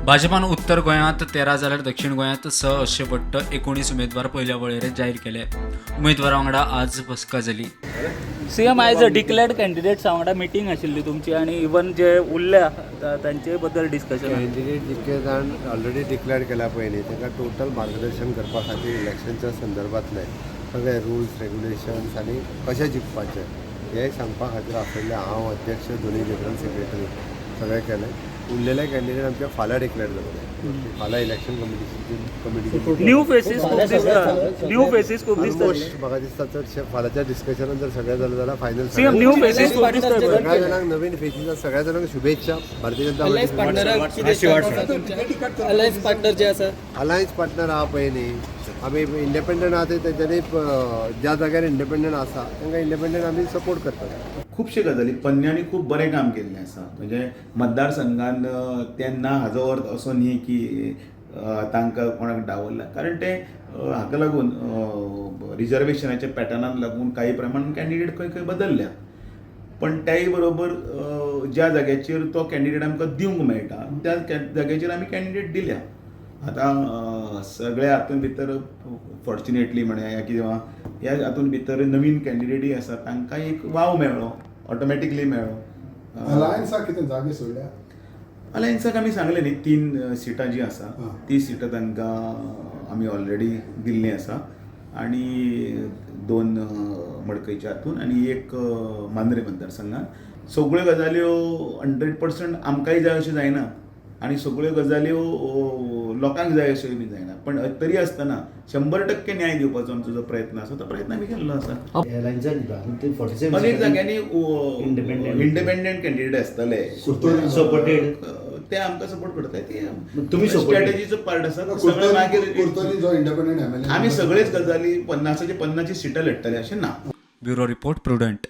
भाजपान उत्तर गोंयांत 13 जाल्यार दक्षिण गोंयांत 6 अशे पट्ट 19 उमेदवार पयल्या वळेरेंत जाहीर केले. उमेदवारां वांगडा आज बसका जाली. सीएम आयज डिक्लेअर्ड कॅन्डिडेट्स वांगडा मिटींग आशिल्ली तुमची आनी इवन जे उरल्या तांचे बद्दल डिस्कशन. कॅन्डिडेट जितके जाण ऑलरेडी डिक्लेअर केला पयलीं तांकां टोटल मार्गदर्शन करपा खातीर इलेक्शनच्या संदर्भांतले सगळे रुल्स रेग्युलेशन्स आनी कशें जिखपाचें हें सांगपा खातीर आपयल्ले हांव अध्यक्ष दोनूय जनरल सेक्रेटरी सगळें केलें. उरलेले कॅन्डिडेट आमचे फाल्यां डिक्लेअर जातले. फाल्यां इलेक्शन कमिटी न्यू फेसीस खूब दिसता. न्यू फेसीस खूब दिसता. ऑलमोस्ट म्हाका दिसता चडशे फाल्यांच्या डिस्कशनान जर सगळें जालें जाल्यार फायनल सीएम न्यू फेसीस खूब दिसता. सगळ्या जाणांक नवीन फेसीस सगळ्या जाणांक शुभेच्छा. भारतीय जनता अलायन्स पार्टनर जे आसा अलायन्स पार्टनर आहा पळय न्ही आमी इंडिपेंडंट आहा ते तेंच्यांनी ज्या जाग्यार इंडिपेंडंट आसा तांकां इंडिपेंडंट आमी सपोर्ट करतात. खुबशे गजाली पन्न्यांनी खूब बरें काम केल्लें आसा. म्हणजे मतदारसंघान तेन्ना हाजो अर्थ असो न्ही की तांकां कोणाक डावरला, कारण ते हाका लागून रिजर्वेशनाच्या पॅटर्नाक लागून काही प्रमाण कॅन्डिडेट खंय खंय बदलल्या. पण त्याही बरोबर ज्या जाग्याचेर तो कॅन्डिडेट आमकां दिवंक मेळटा त्या जाग्याचेर आमी कॅन्डिडेट दिल्या. आतां सगळे हातूंत भितर फॉर्च्युनेटली म्हणया या किंवा ह्या हातूंत भितर नवीन कॅन्डिडेटी आसा तांकां एक वाव मेळ्ळो, ऑटोमॅटिकली मेळ्ळो. अलायन्साक कितें जागे सोडल्या? अलायन्साक आमी सांगलें न्ही 3 सिटां जीं आसा ती सिटां तांकां आमी ऑलरेडी दिल्लीं आसा आनी 2 मडकयच्या हातून आनी 1 मांद्रे मतदारसंघात. सगळ्यो गजाल्यो 100% आमकांय जाय अश्यो जायना आनी सगळ्यो गजाल्यो लोकांक जाय अश्योय बी जायना. पण तरी आसतना 100% न्याय दिवपाचो आमचो जो प्रयत्न आसा तो प्रयत्न आमी केल्लो आसा. अनेक जाग्यांनी इंडिपेंडंट कॅन्डिडेट आसतले ते आमकां सपोर्ट करतात. तुमी स्ट्रॅटेजीचो पार्ट आसा. आमी सगळेच गजाली 50चे 50 सिटां लढटले अशें ना. Bureau report prudent.